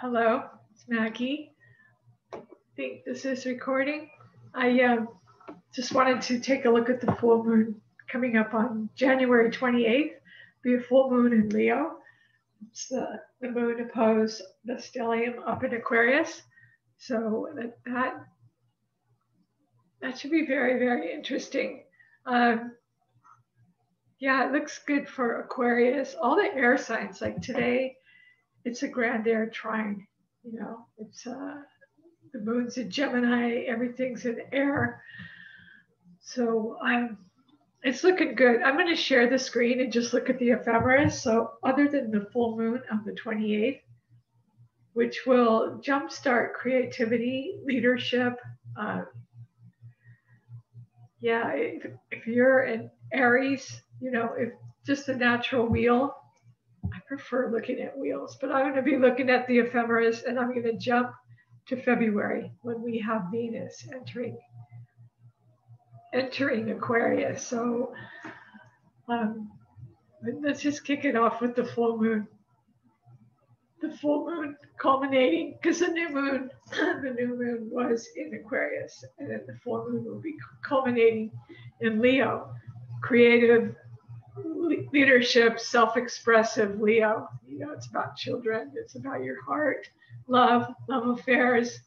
Hello, it's Maggie. I think this is recording. I just wanted to take a look at the full moon coming up on January 28th. Be a full moon in Leo. It's the moon opposed the stellium up in Aquarius. So that should be very, very interesting. Yeah, it looks good for Aquarius. All the air signs, like today, it's a grand air trine. It's the moon's in Gemini, everything's in air. So it's looking good. I'm going to share the screen and just look at the ephemeris. So other than the full moon on the 28th, which will jumpstart creativity, leadership. If you're an Aries, if just a natural wheel, I prefer looking at wheels, but I'm going to be looking at the ephemeris, and I'm going to jump to February when we have Venus entering Aquarius. So let's just kick it off with the full moon. The full moon culminating, because the new moon was in Aquarius, and then the full moon will be culminating in Leo, creative leadership, self-expressive Leo. It's about children, it's about your heart, love affairs,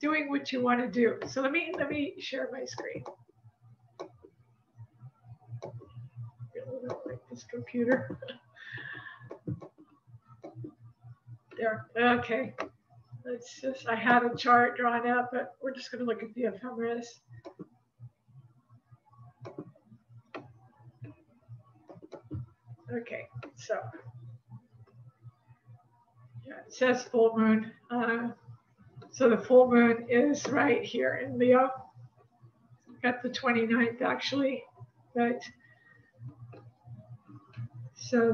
doing what you want to do. So let me share my screen. I don't like this computer. There. Okay. I had a chart drawn up, but we're just going to look at the ephemeris. Okay, so yeah, it says full moon. So the full moon is right here in Leo. Got the 29th actually, but so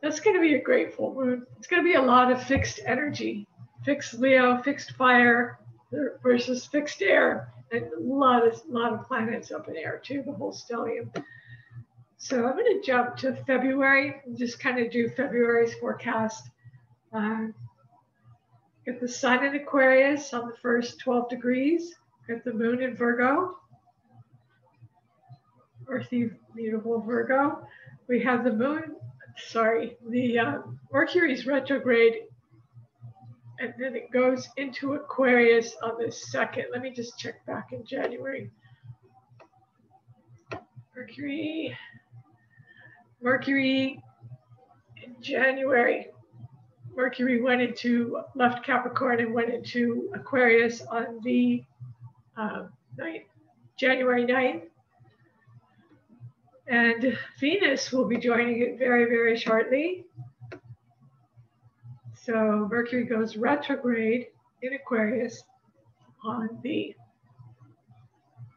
that's going to be a great full moon. It's going to be a lot of fixed energy, fixed Leo, fixed fire versus fixed air, and a lot of planets up in air too, the whole stellium. So I'm going to jump to February and just kind of do February's forecast. Get the sun in Aquarius on the first 12 degrees. Get the moon in Virgo, earthy, beautiful Virgo. We have the Mercury's retrograde, and then it goes into Aquarius on the 2nd. Let me just check back in January. Mercury in January. Mercury left Capricorn and went into Aquarius on the January 9th. And Venus will be joining it very, very shortly. So Mercury goes retrograde in Aquarius on the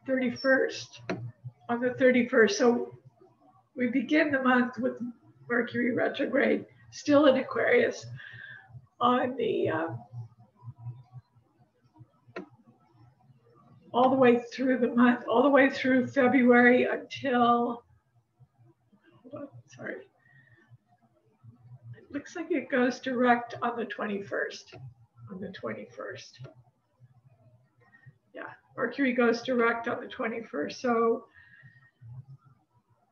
31st. So we begin the month with Mercury retrograde, still in Aquarius, on the all the way through the month, all the way through February until, it looks like it goes direct on the 21st. Yeah, Mercury goes direct on the 21st. So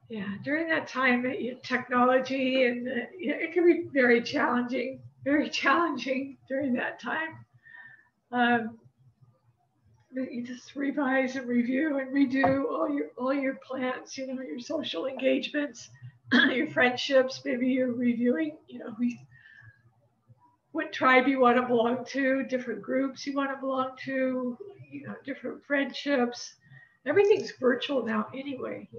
yeah, during that time, technology and it can be very challenging during that time. You just revise and review and redo all your plans, your social engagements, your friendships. Maybe you're reviewing, what tribe you want to belong to, different groups you want to belong to, different friendships. Everything's virtual now anyway,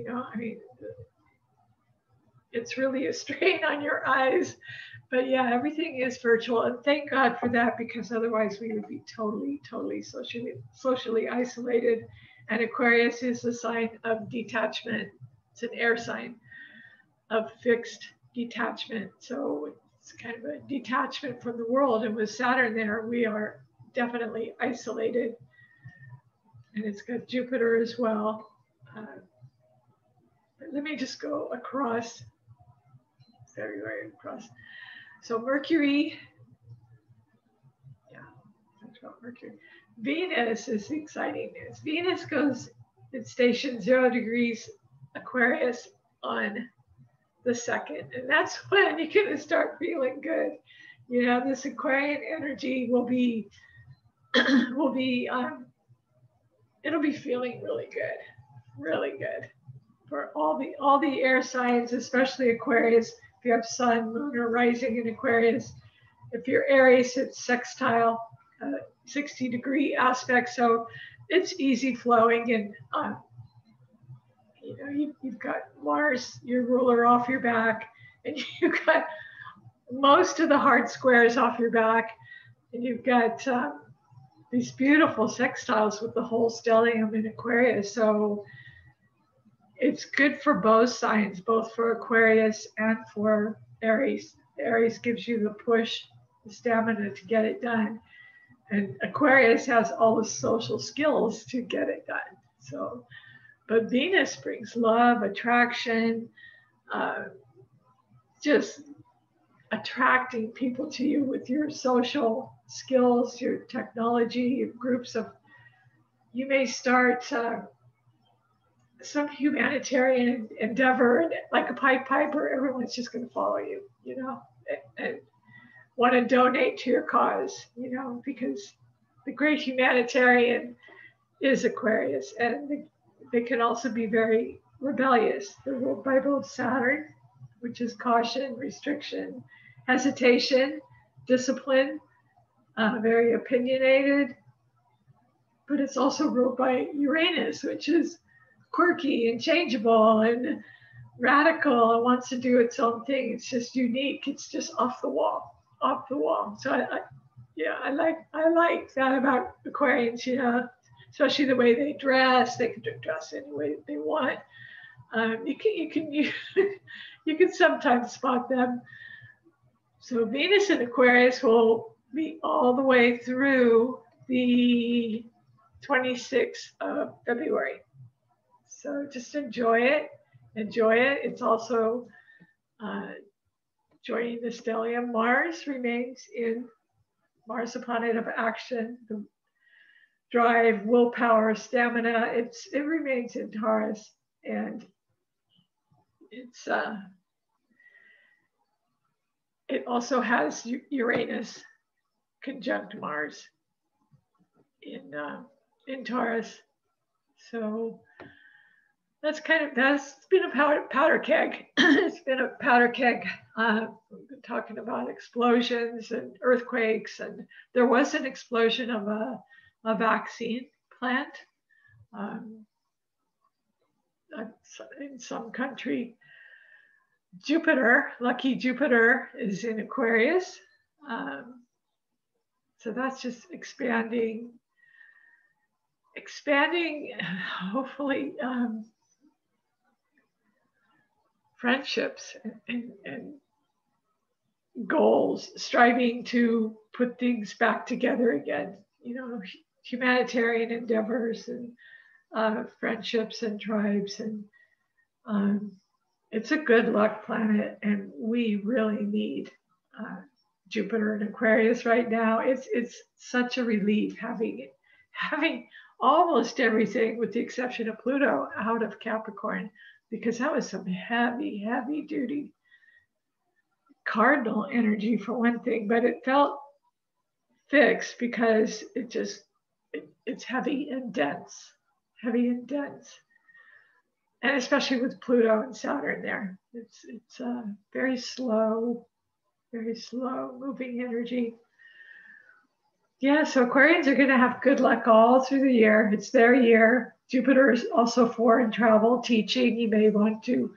it's really a strain on your eyes, but yeah, everything is virtual, and thank God for that, because otherwise we would be totally socially isolated. And Aquarius is a sign of detachment. It's an air sign of fixed detachment. So it's kind of a detachment from the world, and with Saturn there, we are definitely isolated. And it's got Jupiter as well. Let me just go across February. So Mercury, yeah, talked about Mercury. Venus is the exciting news. Venus goes in station 0 degrees Aquarius on the 2nd, and that's when you're going to start feeling good. You know, this Aquarian energy will be will be it'll be feeling really good for all the air signs, especially Aquarius. If you have Sun, Moon, or Rising in Aquarius, if you're Aries, it's sextile, 60-degree aspect, so it's easy flowing, and you know you've got Mars, your ruler, off your back, and you've got most of the hard squares off your back, and you've got these beautiful sextiles with the whole stellium in Aquarius. So it's good for both signs, both for Aquarius and for Aries. Aries gives you the push, the stamina to get it done. And Aquarius has all the social skills to get it done. So, but Venus brings love, attraction, just attracting people to you with your social skills, your technology, your groups of, you may start some humanitarian endeavor, and like a Pied Piper, everyone's just going to follow you, you know, and want to donate to your cause, you know, because the great humanitarian is Aquarius, and they can also be very rebellious. They're ruled by both Saturn, which is caution, restriction, hesitation, discipline, very opinionated, but it's also ruled by Uranus, which is quirky and changeable and radical and wants to do its own thing. It's just unique. It's just off the wall. So I like that about Aquarians, you know, especially the way they dress. They can dress any way they want. You can sometimes spot them. So Venus in Aquarius will be all the way through the 26th of February. So just enjoy it. It's also joining the stellium. Mars remains in Mars, the planet of action, the drive, willpower, stamina. It remains in Taurus, and it also has Uranus conjunct Mars in Taurus. So that's been a powder keg. It's been a powder keg. We've been talking about explosions and earthquakes, and there was an explosion of a vaccine plant in some country. Lucky Jupiter is in Aquarius. So that's just expanding, hopefully, friendships and goals, striving to put things back together again, you know, humanitarian endeavors and friendships and tribes. And it's a good luck planet, and we really need Jupiter in Aquarius right now. It's such a relief having almost everything, with the exception of Pluto, out of Capricorn, because that was some heavy duty cardinal energy for one thing, but it felt fixed because it's heavy and dense, and especially with Pluto and Saturn there, it's very slow moving energy. Yeah, so Aquarians are going to have good luck all through the year. It's their year. Jupiter is also foreign travel, teaching. You may want to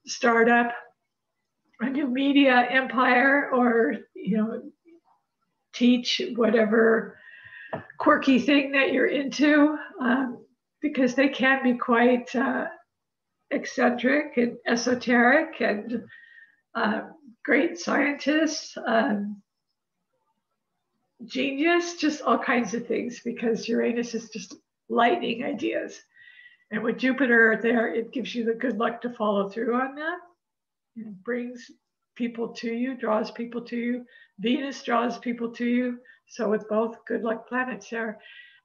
start up a new media empire, or, you know, teach whatever quirky thing that you're into, because they can be quite eccentric and esoteric and great scientists, genius, just all kinds of things, because Uranus is just lightning ideas. And with Jupiter there, it gives you the good luck to follow through on that. It brings people to you, draws people to you. Venus draws people to you. So with both good luck planets there.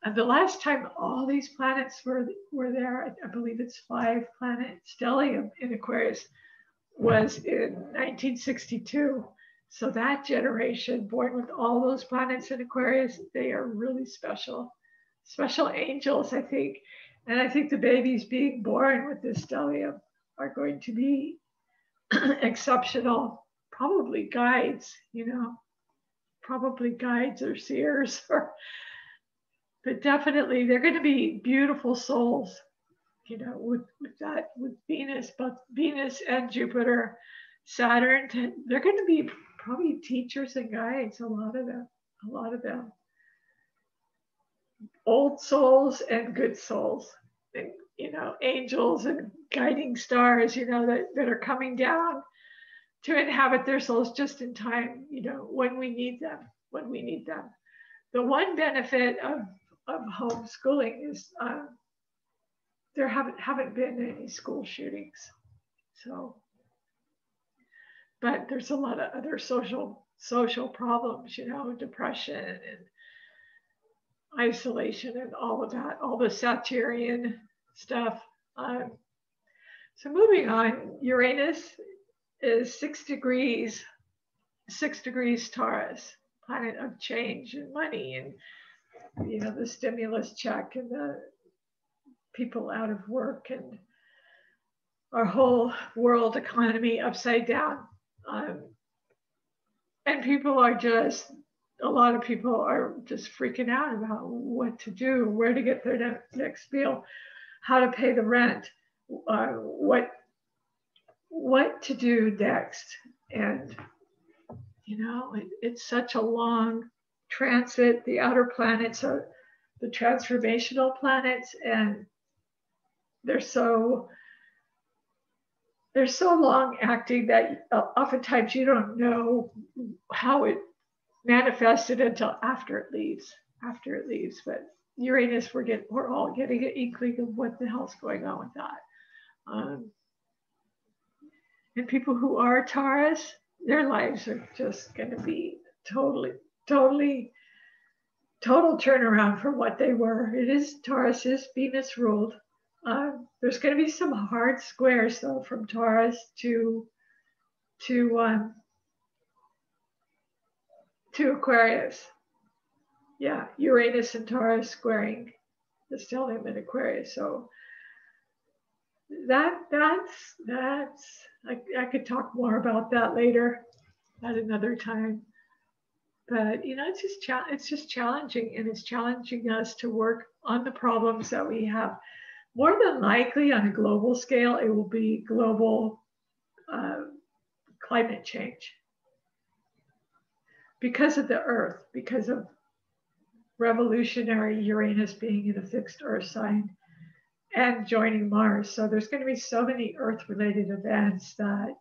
And the last time all these planets were there, I believe it's 5-planet stellium in Aquarius, was in 1962. So that generation, born with all those planets in Aquarius, they are really special. Special angels, I think. And I think the babies being born with this stellium are going to be exceptional, probably guides, probably guides or seers, but definitely they're going to be beautiful souls, with Venus, both Venus and Jupiter, Saturn, they're going to be probably teachers and guides, a lot of them. Old souls and good souls, and, angels and guiding stars, that are coming down to inhabit their souls just in time, when we need them. The one benefit of homeschooling is there haven't been any school shootings. So, but there's a lot of other social problems, depression and isolation and all of that, all the Saturnian stuff. So moving on, Uranus is 6 degrees Taurus, planet of change and money and, the stimulus check and the people out of work and our whole world economy upside down. And a lot of people are just freaking out about what to do, where to get their next meal, how to pay the rent, what to do next. And, it's such a long transit. The outer planets are the transformational planets, and they're so long acting that oftentimes you don't know how it manifested until after it leaves. But Uranus, we're all getting an inkling of what the hell's going on with that. And people who are Taurus, their lives are just going to be total turnaround from what they were. Taurus is Venus ruled. There's going to be some hard squares though from Taurus to Aquarius. Yeah, Uranus and Taurus squaring the stellium in Aquarius. So that's I could talk more about that later at another time. But it's just challenging, and it's challenging us to work on the problems that we have. More than likely, on a global scale, it will be global climate change because of the Earth, because of revolutionary Uranus being in a fixed Earth sign and joining Mars. So there's going to be so many Earth-related events that,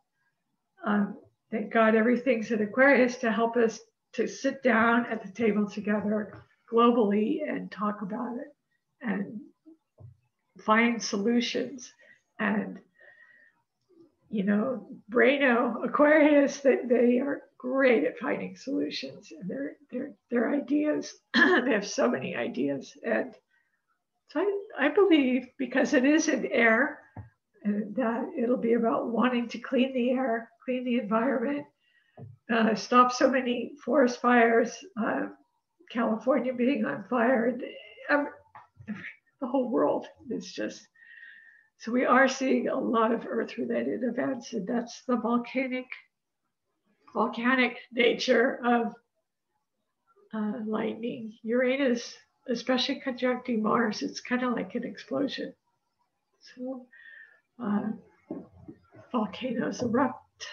thank God, everything's in Aquarius to help us to sit down at the table together globally and talk about it and find solutions. And, Braino, Aquarius, they are great at finding solutions, and their ideas, they have so many ideas. And so I believe, because it is in air, and that it'll be about wanting to clean the air, clean the environment, stop so many forest fires, California being on fire, and the whole world is just. So we are seeing a lot of Earth-related events, and that's the volcanic nature of lightning. Uranus, especially conjuncting Mars, it's kind of like an explosion. So volcanoes erupt.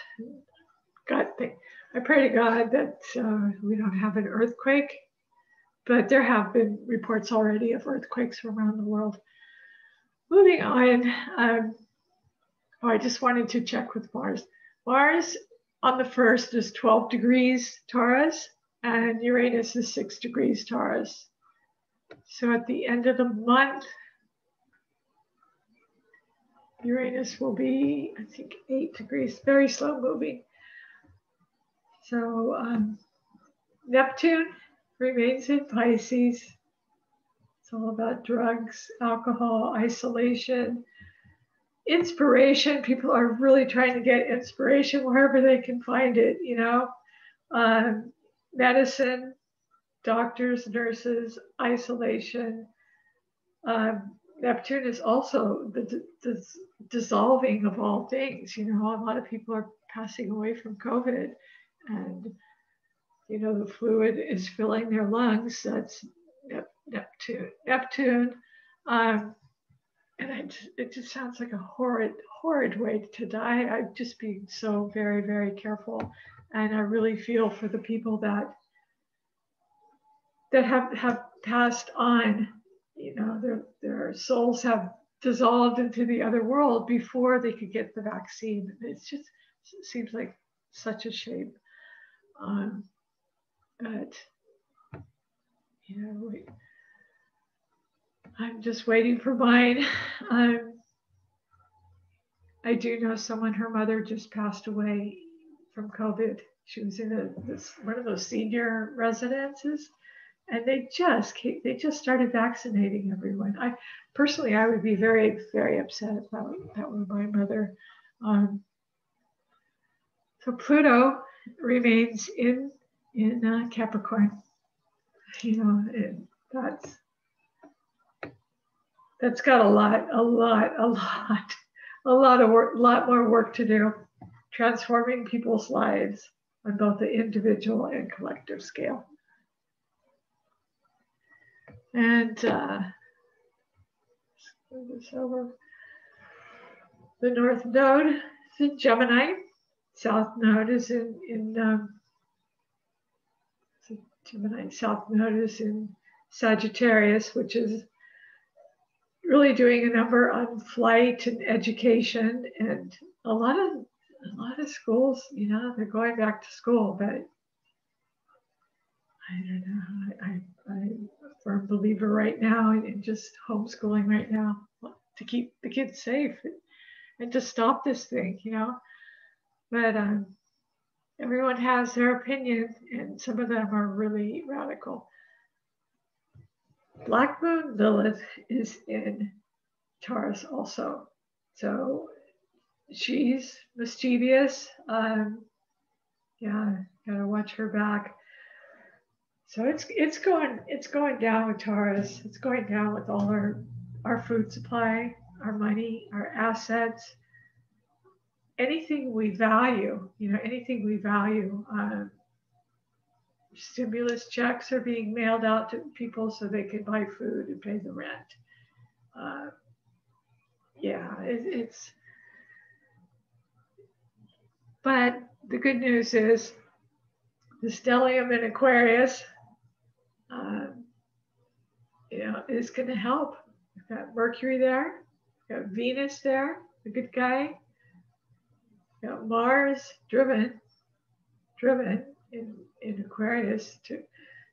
I pray to God that we don't have an earthquake, but there have been reports already of earthquakes from around the world. Moving on, I just wanted to check with Mars. Mars on the 1st is 12 degrees Taurus, and Uranus is 6 degrees Taurus. So at the end of the month, Uranus will be, I think, 8 degrees, very slow moving. So Neptune remains in Pisces. It's all about drugs, alcohol, isolation, inspiration. People are really trying to get inspiration wherever they can find it, medicine, doctors, nurses, isolation. Neptune is also the dissolving of all things. A lot of people are passing away from COVID, and the fluid is filling their lungs. That's Neptune. And it just sounds like a horrid way to die. I'd just be so very, very careful. And I really feel for the people that have passed on. Their souls have dissolved into the other world before they could get the vaccine. It seems like such a shame. But I'm just waiting for mine. I do know someone, her mother just passed away from COVID. She was in one of those senior residences, and they just started vaccinating everyone. I would be very, very upset if that were my mother. So Pluto remains in Capricorn. That's got a lot more work to do, transforming people's lives on both the individual and collective scale. And let's move this over. The North Node is in Gemini. South Node is in Gemini. South Node is in Sagittarius, which is really doing a number on flight and education, and a lot of schools, they're going back to school, but I don't know. I'm a firm believer right now in just homeschooling right now to keep the kids safe and to stop this thing, But everyone has their opinion, and some of them are really radical. Black Moon Lilith is in Taurus also. So she's mischievous. Gotta watch her back. So it's going down with Taurus. It's going down with all our food supply, our money, our assets, anything we value. Stimulus checks are being mailed out to people so they can buy food and pay the rent. But the good news is the stellium in Aquarius, is going to help. We've got Mercury there, we've got Venus there, the good guy. We've got Mars driven in Aquarius too.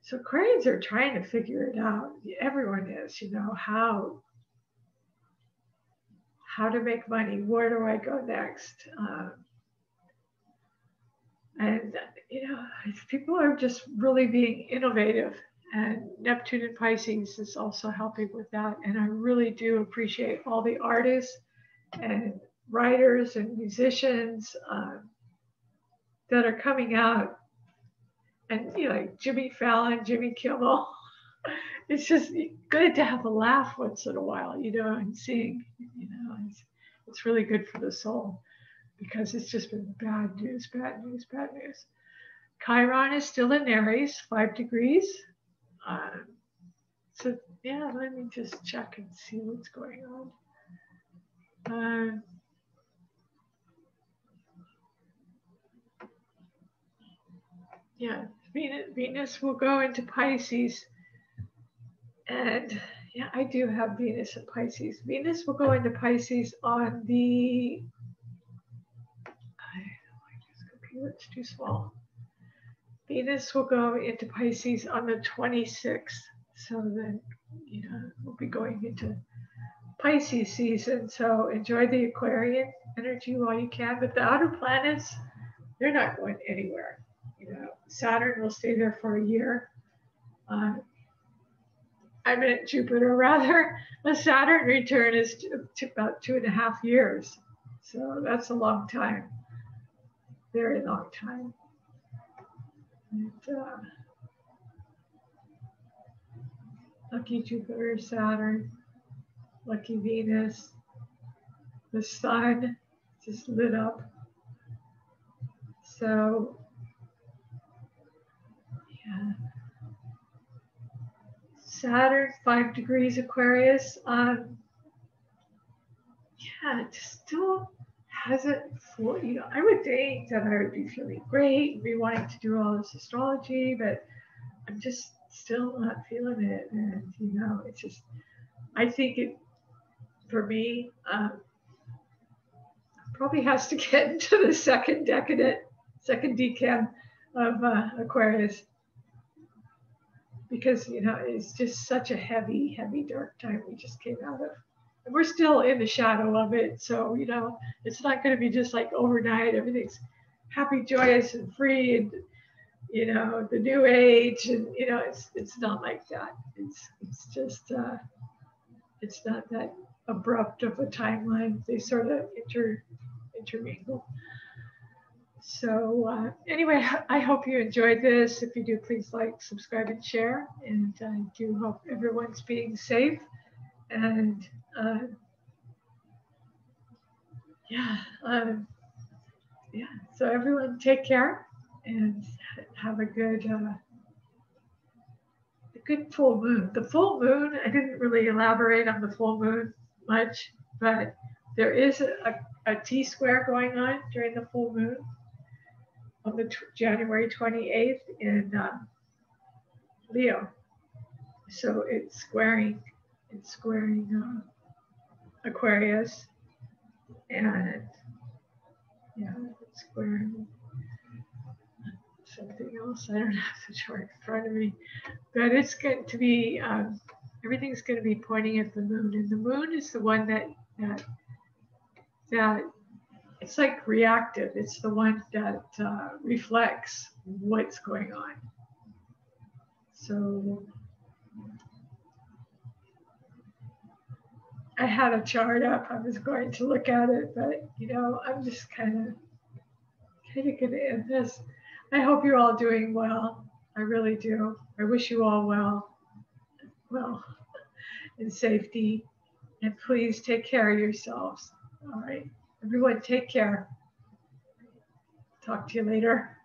So Aquarians are trying to figure it out. Everyone is, how to make money. Where do I go next? And people are just really being innovative. And Neptune in Pisces is also helping with that. And I really do appreciate all the artists and writers and musicians that are coming out. And like Jimmy Fallon, Jimmy Kimmel. It's just good to have a laugh once in a while, and sing. It's really good for the soul, because it's just been bad news. Chiron is still in Aries, 5 degrees. Let me just check and see what's going on. Venus will go into Pisces. And I do have Venus in Pisces. Venus will go into Pisces on the, this computer's too small. Venus will go into Pisces on the 26th. So then, we'll be going into Pisces season. So enjoy the Aquarian energy while you can. But the outer planets, they're not going anywhere. Saturn will stay there for a year. I meant Jupiter rather. A Saturn return is about 2.5 years. So that's a long time, very long time. And, lucky Jupiter, Saturn, lucky Venus, the sun just lit up. So, yeah. Saturn, 5 degrees Aquarius. It still hasn't fully, I would think that I would be feeling great and be wanting to do all this astrology, but I'm just still not feeling it. And, it's just, I think it, for me, probably has to get into the second decan of Aquarius. Because, it's just such a heavy, heavy, dark time we just came out of. And we're still in the shadow of it. So, it's not going to be just like overnight. Everything's happy, joyous, and free. And, the new age. And, it's not like that. It's just, it's not that abrupt of a timeline. They sort of intermingle. So anyway, I hope you enjoyed this. If you do, please like, subscribe, and share. And I do hope everyone's being safe. And so everyone take care and have a good full moon. The full moon, I didn't really elaborate on the full moon much, but there is a T-square going on during the full moon on the January 28th in Leo. So it's squaring Aquarius, and it's squaring something else. I don't have the chart in front of me, but it's going to be everything's going to be pointing at the moon, and the moon is the one that it's like reactive. It's the one that reflects what's going on. So I had a chart up. I was going to look at it, but I'm just kind of going to end this. I hope you're all doing well. I really do. I wish you all well, in safety, and please take care of yourselves. All right, everyone, take care. Talk to you later.